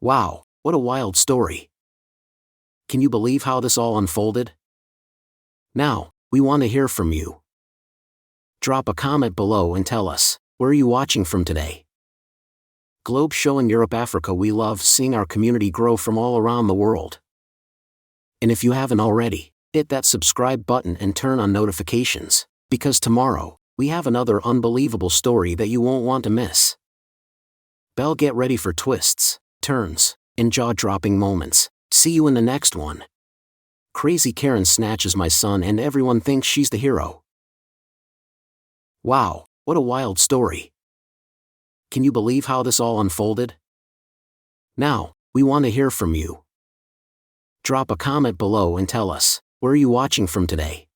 Wow, what a wild story. Can you believe how this all unfolded? Now, we want to hear from you. Drop a comment below and tell us, where are you watching from today? Globe show in Europe, Africa. We love seeing our community grow from all around the world. And if you haven't already, hit that subscribe button and turn on notifications, because tomorrow, we have another unbelievable story that you won't want to miss. Get ready for twists, turns, and jaw-dropping moments. See you in the next one. Crazy Karen snatches my son and everyone thinks she's the hero. Wow, what a wild story. Can you believe how this all unfolded? Now, we want to hear from you. Drop a comment below and tell us, where are you watching from today?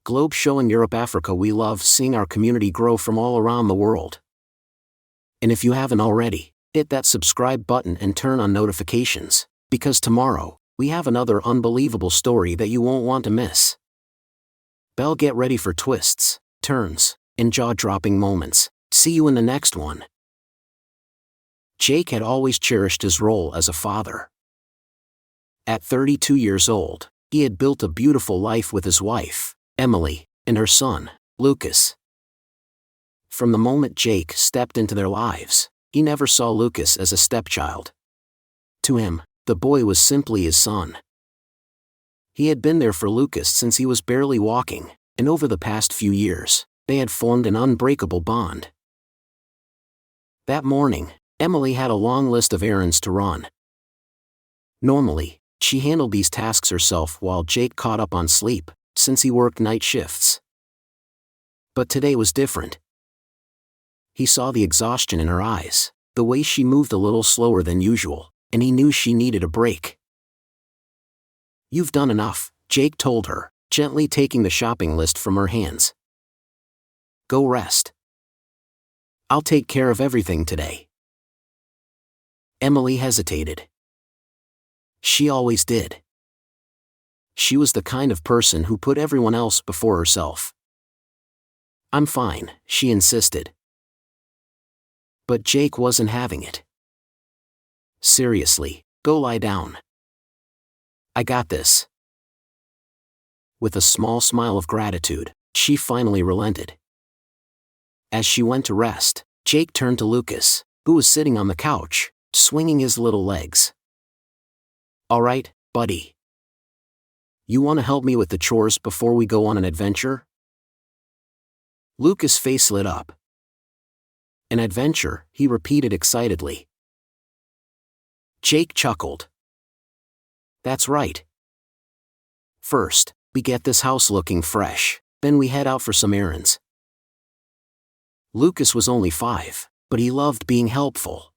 Globe show in Europe, Africa. We love seeing our community grow from all around the world. And if you haven't already, hit that subscribe button and turn on notifications, because tomorrow, we have another unbelievable story that you won't want to miss. Get ready for twists, turns, and jaw-dropping moments. See you in the next one. Jake had always cherished his role as a father. At 32 years old, he had built a beautiful life with his wife, Emily, and her son, Lucas. From the moment Jake stepped into their lives, he never saw Lucas as a stepchild. To him, the boy was simply his son. He had been there for Lucas since he was barely walking, and over the past few years, they had formed an unbreakable bond. That morning, Emily had a long list of errands to run. Normally, she handled these tasks herself while Jake caught up on sleep, since he worked night shifts. But today was different. He saw the exhaustion in her eyes, the way she moved a little slower than usual, and he knew she needed a break. "You've done enough," Jake told her, gently taking the shopping list from her hands. "Go rest. I'll take care of everything today." Emily hesitated. She always did. She was the kind of person who put everyone else before herself. "I'm fine," she insisted. But Jake wasn't having it. "Seriously, go lie down. I got this." With a small smile of gratitude, she finally relented. As she went to rest, Jake turned to Lucas, who was sitting on the couch, swinging his little legs. "All right, buddy. You want to help me with the chores before we go on an adventure?" Lucas' face lit up. "An adventure," he repeated excitedly. Jake chuckled. "That's right. First, we get this house looking fresh, then we head out for some errands." Lucas was only 5, but he loved being helpful.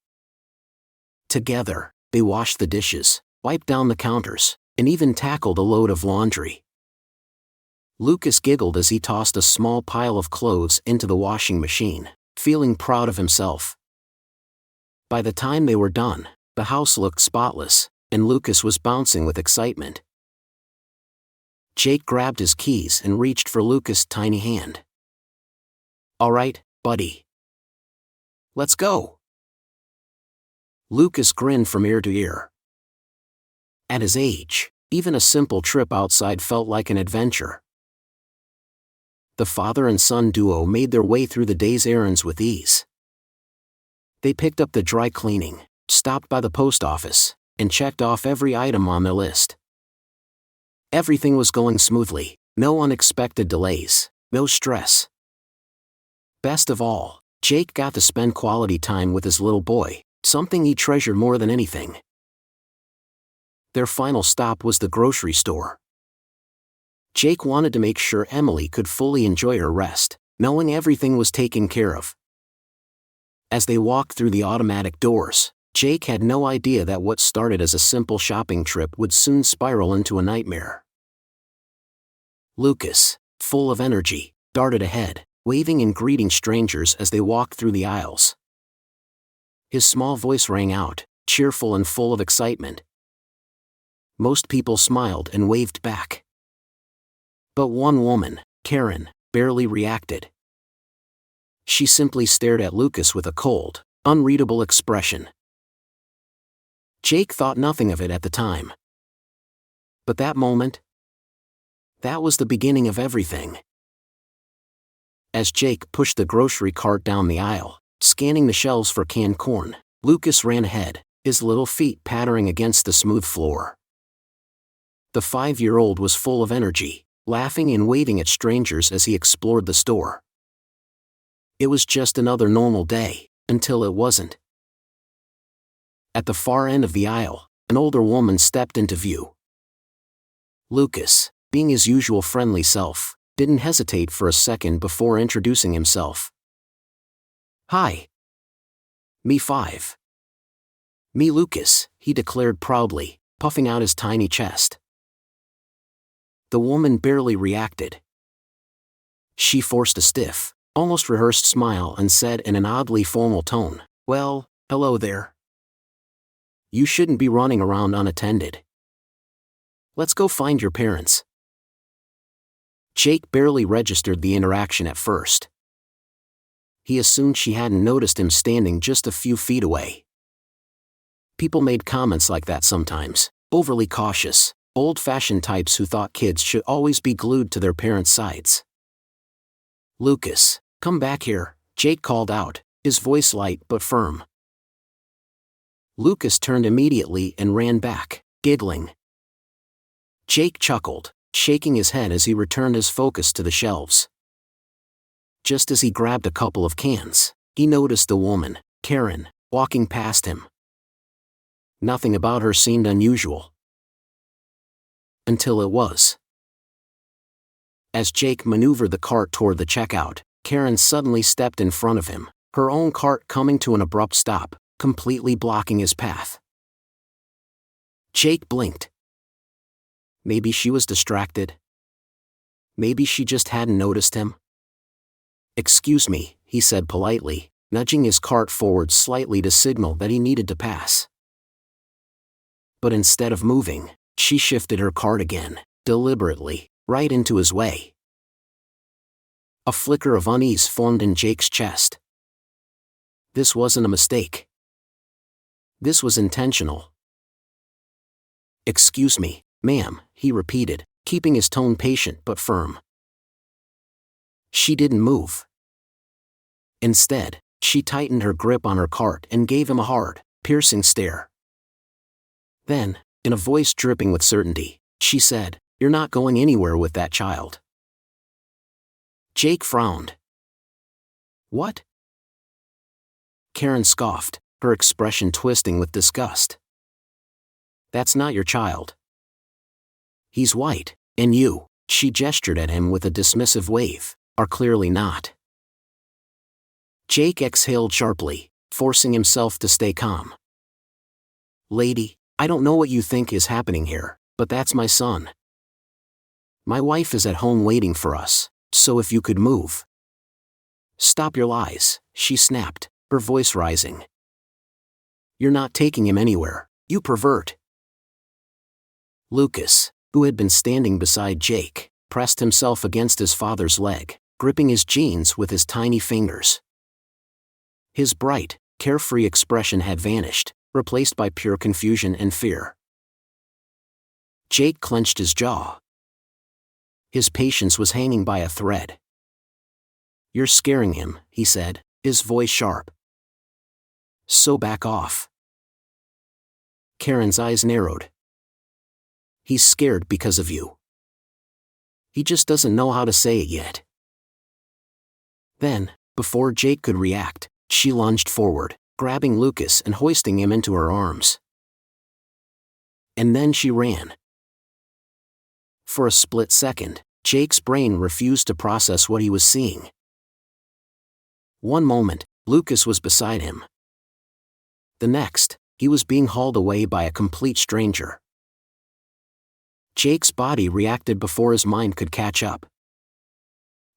Together, they washed the dishes, wiped down the counters, and even tackled a load of laundry. Lucas giggled as he tossed a small pile of clothes into the washing machine, feeling proud of himself. By the time they were done, the house looked spotless, and Lucas was bouncing with excitement. Jake grabbed his keys and reached for Lucas' tiny hand. "All right, buddy. Let's go." Lucas grinned from ear to ear. At his age, even a simple trip outside felt like an adventure. The father and son duo made their way through the day's errands with ease. They picked up the dry cleaning, stopped by the post office, and checked off every item on their list. Everything was going smoothly, no unexpected delays, no stress. Best of all, Jake got to spend quality time with his little boy, something he treasured more than anything. Their final stop was the grocery store. Jake wanted to make sure Emily could fully enjoy her rest, knowing everything was taken care of. As they walked through the automatic doors, Jake had no idea that what started as a simple shopping trip would soon spiral into a nightmare. Lucas, full of energy, darted ahead, waving and greeting strangers as they walked through the aisles. His small voice rang out, cheerful and full of excitement. Most people smiled and waved back. But one woman, Karen, barely reacted. She simply stared at Lucas with a cold, unreadable expression. Jake thought nothing of it at the time. But that moment? That was the beginning of everything. As Jake pushed the grocery cart down the aisle, scanning the shelves for canned corn, Lucas ran ahead, his little feet pattering against the smooth floor. The 5-year-old was full of energy, laughing and waving at strangers as he explored the store. It was just another normal day, until it wasn't. At the far end of the aisle, an older woman stepped into view. Lucas, being his usual friendly self, didn't hesitate for a second before introducing himself. "Hi. Me 5. Me Lucas," he declared proudly, puffing out his tiny chest. The woman barely reacted. She forced a stiff, almost rehearsed smile and said in an oddly formal tone, "Well, hello there. You shouldn't be running around unattended. Let's go find your parents." Jake barely registered the interaction at first. He assumed she hadn't noticed him standing just a few feet away. People made comments like that sometimes, overly cautious, old-fashioned types who thought kids should always be glued to their parents' sides. "Lucas, come back here," Jake called out, his voice light but firm. Lucas turned immediately and ran back, giggling. Jake chuckled, shaking his head as he returned his focus to the shelves. Just as he grabbed a couple of cans, he noticed the woman, Karen, walking past him. Nothing about her seemed unusual. Until it was. As Jake maneuvered the cart toward the checkout, Karen suddenly stepped in front of him, her own cart coming to an abrupt stop, completely blocking his path. Jake blinked. Maybe she was distracted. Maybe she just hadn't noticed him. "Excuse me," he said politely, nudging his cart forward slightly to signal that he needed to pass. But instead of moving, she shifted her cart again, deliberately, right into his way. A flicker of unease formed in Jake's chest. This wasn't a mistake. This was intentional. "Excuse me, ma'am," he repeated, keeping his tone patient but firm. She didn't move. Instead, she tightened her grip on her cart and gave him a hard, piercing stare. Then, in a voice dripping with certainty, she said, "You're not going anywhere with that child." Jake frowned. "What?" Karen scoffed, her expression twisting with disgust. "That's not your child. He's white, and you," she gestured at him with a dismissive wave, "are clearly not." Jake exhaled sharply, forcing himself to stay calm. "Lady, I don't know what you think is happening here, but that's my son. My wife is at home waiting for us, so if you could move." "Stop your lies," she snapped, her voice rising. "You're not taking him anywhere, you pervert." Lucas, who had been standing beside Jake, pressed himself against his father's leg, gripping his jeans with his tiny fingers. His bright, carefree expression had vanished, replaced by pure confusion and fear. Jake clenched his jaw. His patience was hanging by a thread. "You're scaring him," he said, his voice sharp. "So back off." Karen's eyes narrowed. "He's scared because of you. He just doesn't know how to say it yet." Then, before Jake could react, she lunged forward, grabbing Lucas and hoisting him into her arms. And then she ran. For a split second, Jake's brain refused to process what he was seeing. One moment, Lucas was beside him. The next, he was being hauled away by a complete stranger. Jake's body reacted before his mind could catch up.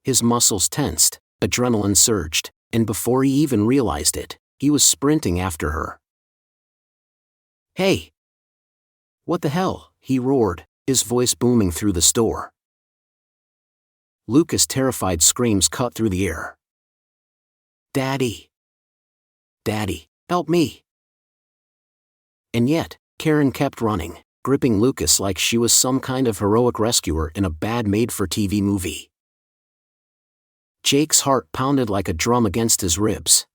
His muscles tensed, adrenaline surged, and before he even realized it, he was sprinting after her. "Hey! What the hell?" he roared, his voice booming through the store. Lucas' terrified screams cut through the air. "Daddy! Daddy, help me!" And yet, Karen kept running, gripping Lucas like she was some kind of heroic rescuer in a bad made-for-TV movie. Jake's heart pounded like a drum against his ribs.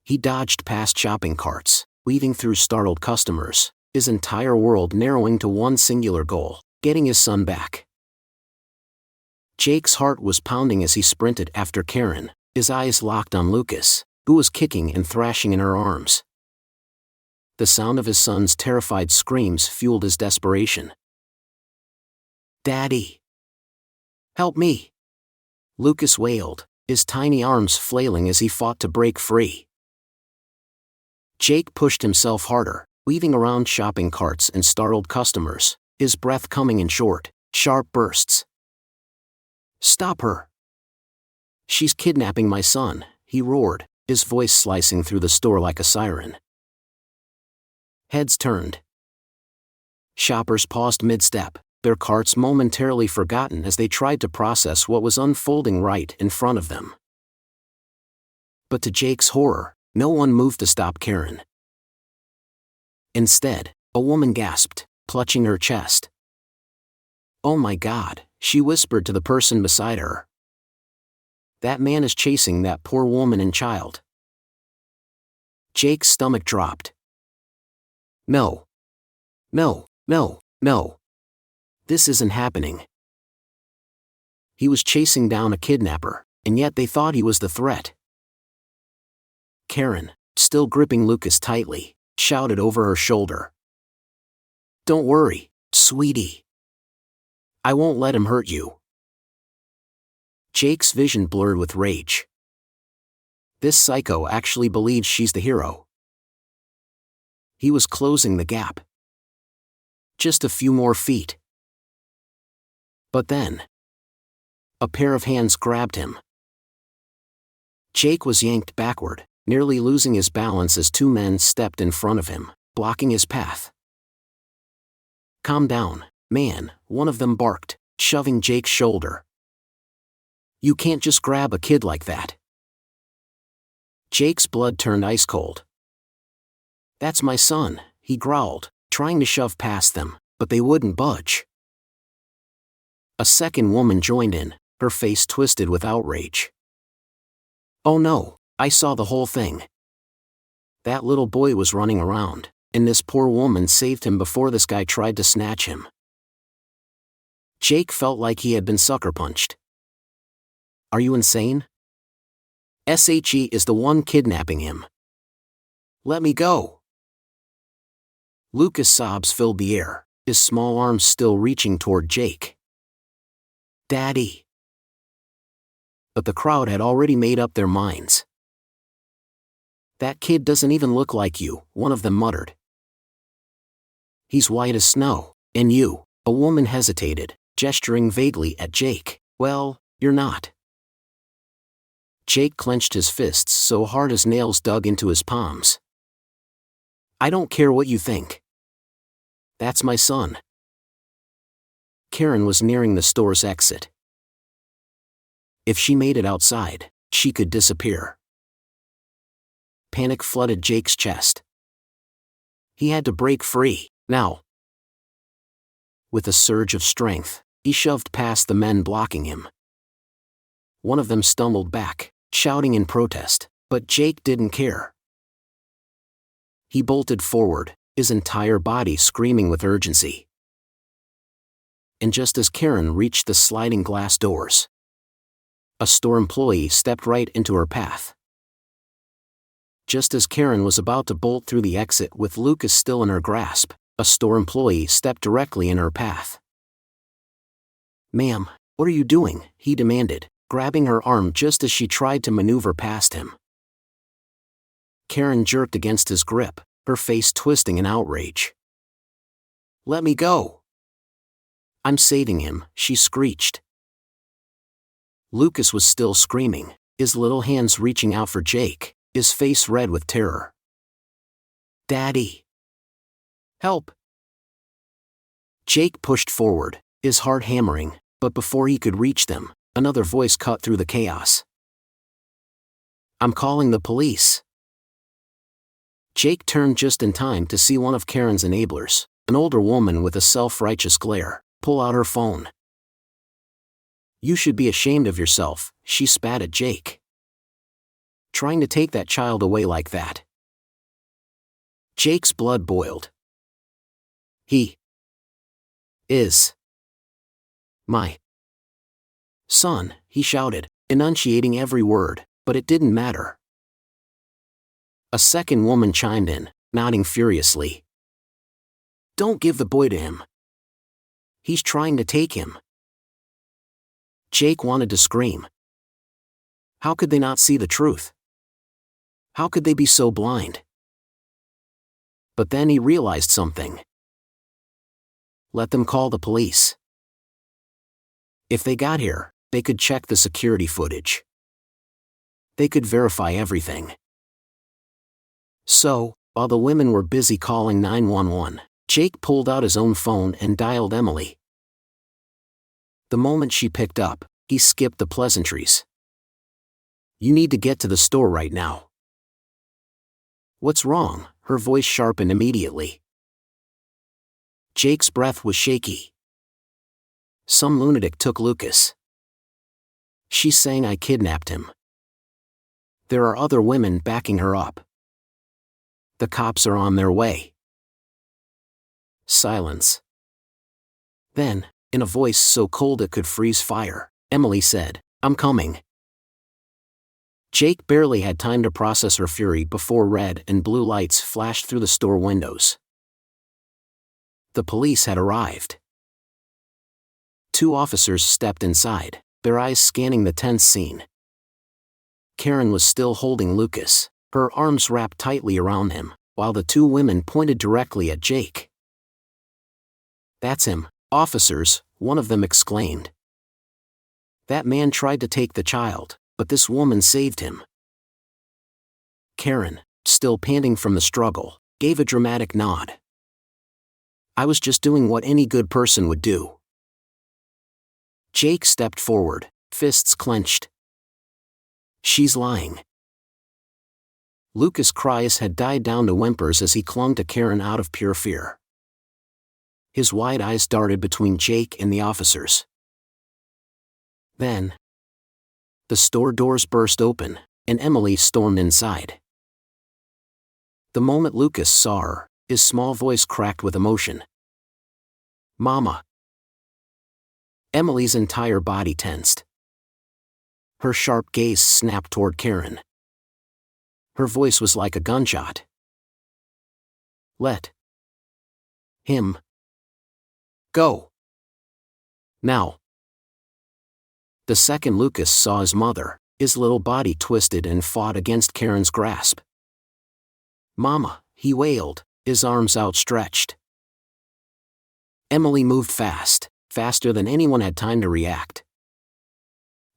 He dodged past shopping carts, weaving through startled customers, his entire world narrowing to one singular goal: getting his son back. Jake's heart was pounding as he sprinted after Karen, his eyes locked on Lucas, who was kicking and thrashing in her arms. The sound of his son's terrified screams fueled his desperation. "Daddy! Help me!" Lucas wailed, his tiny arms flailing as he fought to break free. Jake pushed himself harder, weaving around shopping carts and startled customers, his breath coming in short, sharp bursts. "Stop her! She's kidnapping my son," he roared, his voice slicing through the store like a siren. Heads turned. Shoppers paused mid-step, their carts momentarily forgotten as they tried to process what was unfolding right in front of them. But to Jake's horror, no one moved to stop Karen. Instead, a woman gasped, clutching her chest. "Oh my God," she whispered to the person beside her. "That man is chasing that poor woman and child." Jake's stomach dropped. No. No, no, no. This isn't happening. He was chasing down a kidnapper, and yet they thought he was the threat. Karen, still gripping Lucas tightly, shouted over her shoulder. "Don't worry, sweetie. I won't let him hurt you." Jake's vision blurred with rage. This psycho actually believes she's the hero. He was closing the gap. Just a few more feet. But then, a pair of hands grabbed him. Jake was yanked backward, nearly losing his balance as two men stepped in front of him, blocking his path. "Calm down, man," one of them barked, shoving Jake's shoulder. "You can't just grab a kid like that." Jake's blood turned ice cold. "That's my son," he growled, trying to shove past them, but they wouldn't budge. A second woman joined in, her face twisted with outrage. "Oh no, I saw the whole thing. That little boy was running around, and this poor woman saved him before this guy tried to snatch him." Jake felt like he had been sucker punched. "Are you insane? SHE is the one kidnapping him. Let me go." Lucas' sobs filled the air, his small arms still reaching toward Jake. "Daddy." But the crowd had already made up their minds. "That kid doesn't even look like you," one of them muttered. "He's white as snow, and you," a woman hesitated, gesturing vaguely at Jake. "Well, you're not." Jake clenched his fists so hard his nails dug into his palms. "I don't care what you think. That's my son." Karen was nearing the store's exit. If she made it outside, she could disappear. Panic flooded Jake's chest. He had to break free, now. With a surge of strength, he shoved past the men blocking him. One of them stumbled back, shouting in protest, but Jake didn't care. He bolted forward, his entire body screaming with urgency. And just as Karen reached the sliding glass doors, a store employee stepped right into her path. Just as Karen was about to bolt through the exit with Lucas still in her grasp, a store employee stepped directly in her path. "Ma'am, what are you doing?" he demanded, grabbing her arm just as she tried to maneuver past him. Karen jerked against his grip, her face twisting in outrage. "Let me go." "I'm saving him," she screeched. Lucas was still screaming, his little hands reaching out for Jake, his face red with terror. "Daddy! Help!" Jake pushed forward, his heart hammering, but before he could reach them, another voice cut through the chaos. "I'm calling the police." Jake turned just in time to see one of Karen's enablers, an older woman with a self-righteous glare, pull out her phone. "You should be ashamed of yourself," she spat at Jake. "Trying to take that child away like that." Jake's blood boiled. "He is my son," he shouted, enunciating every word, but it didn't matter. A second woman chimed in, nodding furiously. "Don't give the boy to him. He's trying to take him." Jake wanted to scream. How could they not see the truth? How could they be so blind? But then he realized something. Let them call the police. If they got here, they could check the security footage. They could verify everything. So, while the women were busy calling 911, Jake pulled out his own phone and dialed Emily. The moment she picked up, he skipped the pleasantries. "You need to get to the store right now." "What's wrong?" Her voice sharpened immediately. Jake's breath was shaky. "Some lunatic took Lucas. She's saying I kidnapped him. There are other women backing her up. The cops are on their way." Silence. Then, in a voice so cold it could freeze fire, Emily said, "I'm coming." Jake barely had time to process her fury before red and blue lights flashed through the store windows. The police had arrived. 2 officers stepped inside, their eyes scanning the tense scene. Karen was still holding Lucas, her arms wrapped tightly around him, while the 2 women pointed directly at Jake. "That's him, officers," one of them exclaimed. "That man tried to take the child, but this woman saved him." Karen, still panting from the struggle, gave a dramatic nod. "I was just doing what any good person would do." Jake stepped forward, fists clenched. "She's lying." Lucas' cries had died down to whimpers as he clung to Karen out of pure fear. His wide eyes darted between Jake and the officers. Then, the store doors burst open, and Emily stormed inside. The moment Lucas saw her, his small voice cracked with emotion. "Mama." Emily's entire body tensed. Her sharp gaze snapped toward Karen. Her voice was like a gunshot. "Let him go. Now." The second Lucas saw his mother, his little body twisted and fought against Karen's grasp. "Mama," he wailed, his arms outstretched. Emily moved fast, faster than anyone had time to react.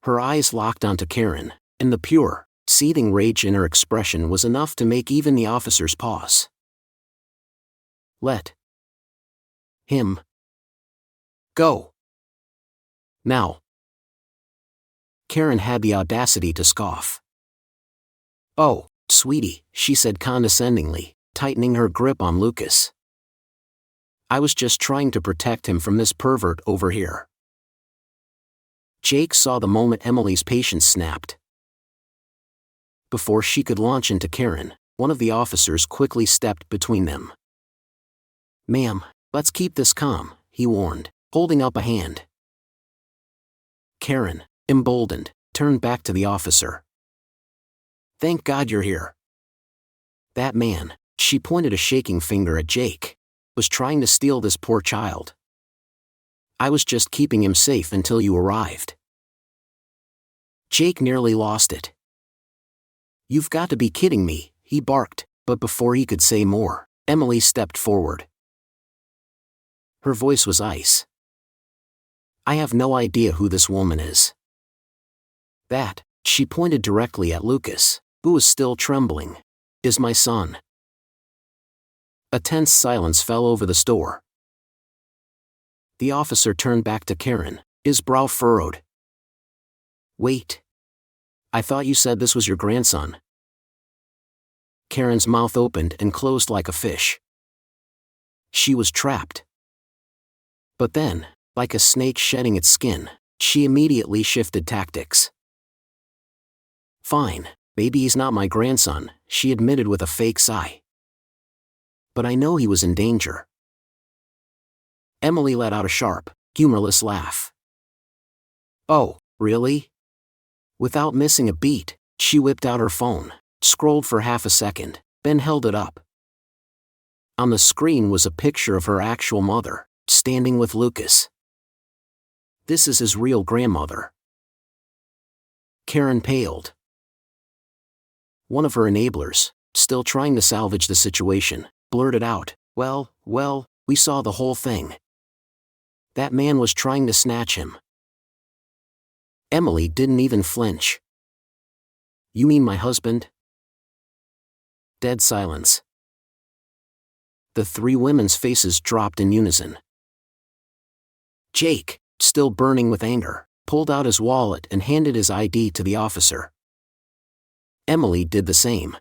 Her eyes locked onto Karen, and the pure, seething rage in her expression was enough to make even the officers pause. "Let him go. Now." Karen had the audacity to scoff. "Oh, sweetie," she said condescendingly, tightening her grip on Lucas. "I was just trying to protect him from this pervert over here." Jake saw the moment Emily's patience snapped. Before she could launch into Karen, one of the officers quickly stepped between them. "Ma'am, let's keep this calm," he warned, holding up a hand. Karen, emboldened, turned back to the officer. "Thank God you're here. That man," she pointed a shaking finger at Jake, "was trying to steal this poor child. I was just keeping him safe until you arrived." Jake nearly lost it. "You've got to be kidding me," he barked, but before he could say more, Emily stepped forward. Her voice was ice. "I have no idea who this woman is. That," she pointed directly at Lucas, who was still trembling, "is my son." A tense silence fell over the store. The officer turned back to Karen, his brow furrowed. "Wait. I thought you said this was your grandson." Karen's mouth opened and closed like a fish. She was trapped. But then, like a snake shedding its skin, she immediately shifted tactics. Fine, maybe he's not my grandson, she admitted with a fake sigh. But I know he was in danger. Emily let out a sharp, humorless laugh. Oh, really? Without missing a beat, she whipped out her phone, scrolled for half a second, then held it up. On the screen was a picture of her actual mother, standing with Lucas. This is his real grandmother. Karen paled. One of her enablers, still trying to salvage the situation, blurted out, well, we saw the whole thing. That man was trying to snatch him. Emily didn't even flinch. You mean my husband? Dead silence. The three women's faces dropped in unison. Jake, still burning with anger, pulled out his wallet and handed his ID to the officer. Emily did the same.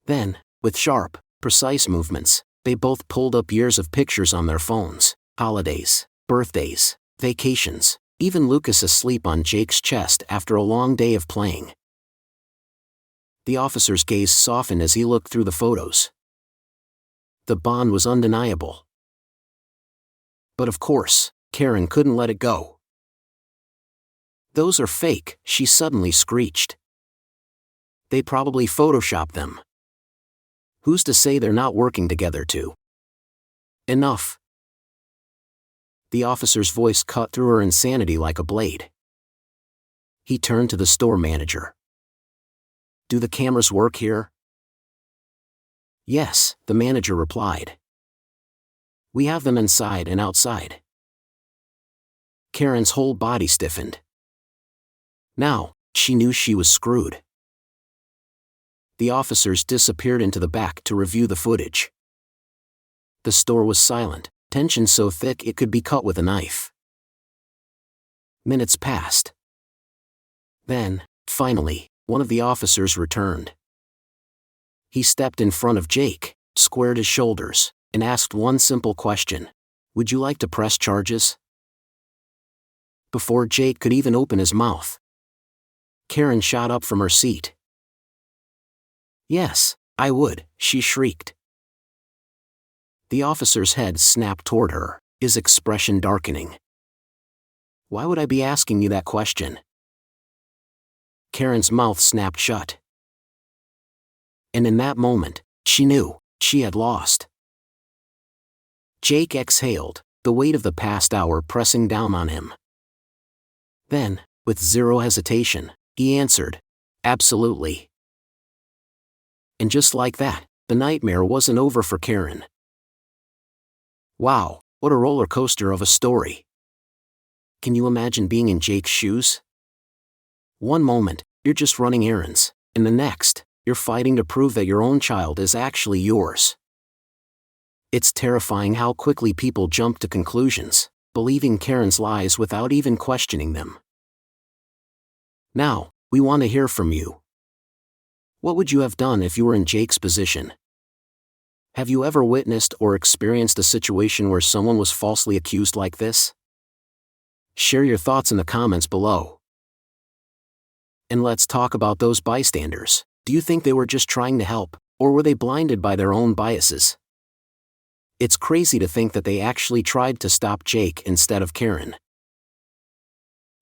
Then, with sharp, precise movements, they both pulled up years of pictures on their phones, holidays, birthdays, vacations, even Lucas asleep on Jake's chest after a long day of playing. The officer's gaze softened as he looked through the photos. The bond was undeniable. But of course, Karen couldn't let it go. Those are fake, she suddenly screeched. They probably photoshopped them. Who's to say they're not working together too? Enough. The officer's voice cut through her insanity like a blade. He turned to the store manager. Do the cameras work here? Yes, the manager replied. We have them inside and outside. Karen's whole body stiffened. Now, she knew she was screwed. The officers disappeared into the back to review the footage. The store was silent, tension so thick it could be cut with a knife. Minutes passed. Then, finally, one of the officers returned. He stepped in front of Jake, squared his shoulders, and asked one simple question. Would you like to press charges? Before Jake could even open his mouth, Karen shot up from her seat. Yes, I would, she shrieked. The officer's head snapped toward her, his expression darkening. Why would I be asking you that question? Karen's mouth snapped shut. And in that moment, she knew, she had lost. Jake exhaled, the weight of the past hour pressing down on him. Then, with zero hesitation, he answered, absolutely. And just like that, the nightmare wasn't over for Karen. Wow, what a roller coaster of a story. Can you imagine being in Jake's shoes? One moment, you're just running errands, and the next, you're fighting to prove that your own child is actually yours. It's terrifying how quickly people jump to conclusions, believing Karen's lies without even questioning them. Now, we want to hear from you. What would you have done if you were in Jake's position? Have you ever witnessed or experienced a situation where someone was falsely accused like this? Share your thoughts in the comments below. And let's talk about those bystanders. Do you think they were just trying to help, or were they blinded by their own biases? It's crazy to think that they actually tried to stop Jake instead of Karen.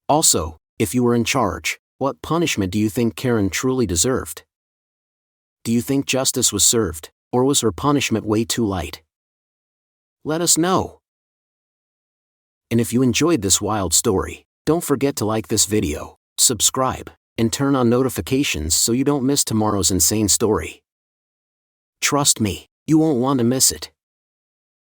Also, if you were in charge, what punishment do you think Karen truly deserved? Do you think justice was served, or was her punishment way too light? Let us know. And if you enjoyed this wild story, don't forget to like this video, subscribe, and turn on notifications so you don't miss tomorrow's insane story. Trust me, you won't want to miss it.